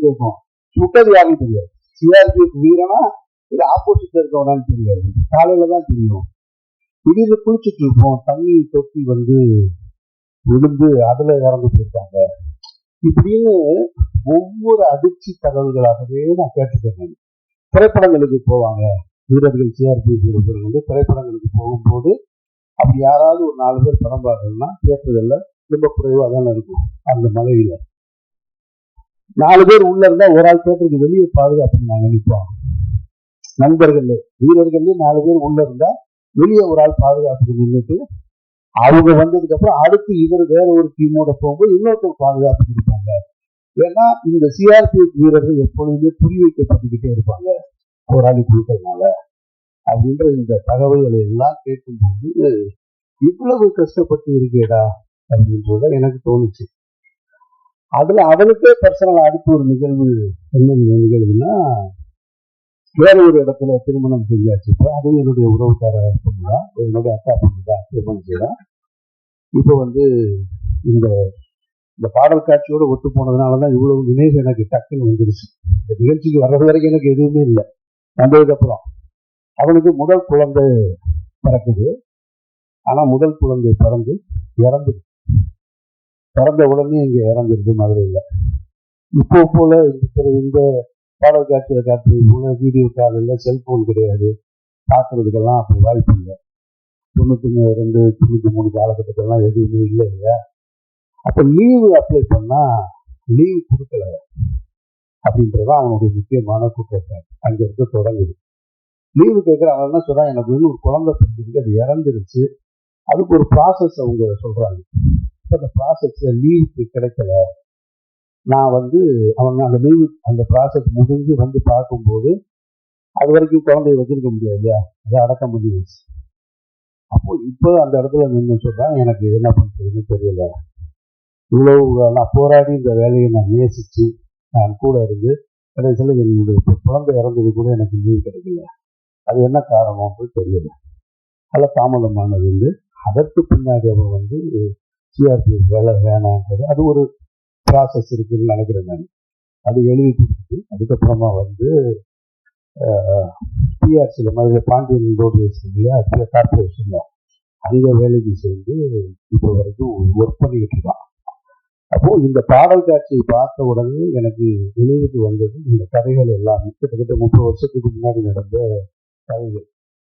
கேட்கும், சுட்டது யாருன்னு தெரியாது. சிஆர்பிஎஃப் வீரனா இது ஆப்போசிட்ல இருக்கவனான்னு தெரியாது. காலையில தான் தெரியும். திடீர்னு குளிச்சுட்டு இருப்போம், தண்ணி தொட்டி விழுந்து அதுல இறந்து போயிருக்காங்க இப்படின்னு ஒவ்வொரு அதிர்ச்சி தகவல்களாகவே நான் கேட்டுக்கிறேன். திரைப்படங்களுக்கு போவாங்க வீரர்கள், சிஆர்பிஎஃப் வீரர்கள் திரைப்படங்களுக்கு போகும்போது அப்படி யாராவது ஒரு 4 பேர் படம் பார்க்கணும்னா தியேட்டர்கள்ல ரொம்ப குறைவாக தானே இருக்கும். அந்த மலையில 4 பேர் உள்ள இருந்தா ஒரு ஆள் தியேட்டருக்கு வெளியே பாதுகாப்புன்னு நாங்கள் நினைப்போம். நண்பர்கள் வீரர்கள் 4 பேர் உள்ள இருந்தா வெளியே ஒரு ஆள் பாதுகாப்புக்கு நின்றுட்டு அவங்க வந்ததுக்கு அப்புறம் அடுத்து இவர் வேற ஒரு டீமோட போகும்போது இன்னொருத்தர் பாதுகாப்புக்கு இருப்பாங்க. ஏன்னா இந்த சிஆர்பிஎஃப் வீரர்கள் எப்பொழுதுமே குறி வைக்கப்பட்டுக்கிட்டே இருப்பாங்க போராளி குழுக்கிறதுனால அப்படின்ற இந்த தகவல்களை எல்லாம் கேட்கும்போது இவ்வளவு கஷ்டப்பட்டு இருக்கேடா அப்படின்றத எனக்கு தோணுச்சு. அதுல அவனுக்கே பர்சனல் அடுத்து ஒரு நிகழ்வு என்ன நிகழ்வுன்னா, வேற ஒரு இடத்துல திருமணம் செஞ்சாச்சு. இப்போ அதுவும் என்னுடைய உறவுக்கார பொண்ணு தான், என்னுடைய அக்கா பொண்ணு தான் திருமணம் செய்யலாம். இப்போ இந்த பாடல் காட்சியோடு ஒத்து போனதுனாலதான் இவ்வளவு நினைவு எனக்கு டக்குன்னு வந்துருச்சு. இந்த நிகழ்ச்சிக்கு வர்றது வரைக்கும் எனக்கு எதுவுமே இல்லை. வந்ததுக்கு அப்புறம் அவனுக்கு முதல் குழந்தை பிறக்குது. ஆனா முதல் குழந்தை இறந்து பிறந்த உடனே இங்க இறந்துருது மதுரையில். இப்போ போல இந்த பாடல் காட்சியை காட்டுறது போல வீடியோ கால் இல்லை, செல்போன் கிடையாது, பார்க்கறதுக்கெல்லாம் அப்போ வாய்ப்பு இல்லை. 92, 93 காலகட்டத்திலாம் எதுவுமே இல்லை இல்லையா. அப்போ லீவு அப்ளை பண்ணா லீவு கொடுக்கல அப்படின்றதான் அவனுடைய முக்கியமான குற்றச்சாட்டு. அங்கிருந்து தொடங்குது. லீவு கேட்குற அவன் என்ன சொல்றான், எனக்கு இன்னும் ஒரு குழந்தை பிறந்திருக்கு, அது இறந்துருச்சு, அதுக்கு ஒரு ப்ராசஸ் அவங்க சொல்றாங்க. அந்த ப்ராசஸ் லீவுக்கு கிடைக்கல. நான் அவன் அந்த லீவு அந்த ப்ராசஸ் முடிஞ்சு பார்க்கும்போது அது வரைக்கும் குழந்தைய வச்சிருக்க முடியாது இல்லையா, அதை அடக்கம் பண்ணி வச்சு. அப்போ இப்போ அந்த இடத்துல நின்று சொல்றான், எனக்கு என்ன பண்றதுன்னு தெரியல. இவ்வளவு நான் போராடி இந்த வேலையை நான் நேசிச்சு நான் கூட இருந்து கடைசியில் என்னுடைய குழந்தை இறந்தது கூட எனக்கு லீவு கிடைக்கல. அது என்ன காரணம்னு தெரியல. அதில் தாமதமானது அதற்கு பின்னாடி அவன் சிஆர்பிஎஃப் வேலை வேணான்றது அது ஒரு ப்ராசஸ் இருக்குன்னு நினைக்கிறேன் நான். அது எழுதி கொடுத்துட்டு அதுக்கப்புறமா பிஆர்சியில் மாதிரி பாண்டியன் ரோட்வேஸ் இல்லையா, கார்பரேஷன்ல அங்கே வேலைக்கு சேர்ந்து இப்போ வரைக்கும் ஒர்க் பண்ணிக்கிட்டு இருக்கான். அப்போ இந்த பாடல் காட்சியை பார்த்த உடனே எனக்கு நினைவுக்கு வந்தது இந்த கதைகள் எல்லாம் கிட்டத்தட்ட 30 வருஷத்துக்கு முன்னாடி நடந்த கதைகள்.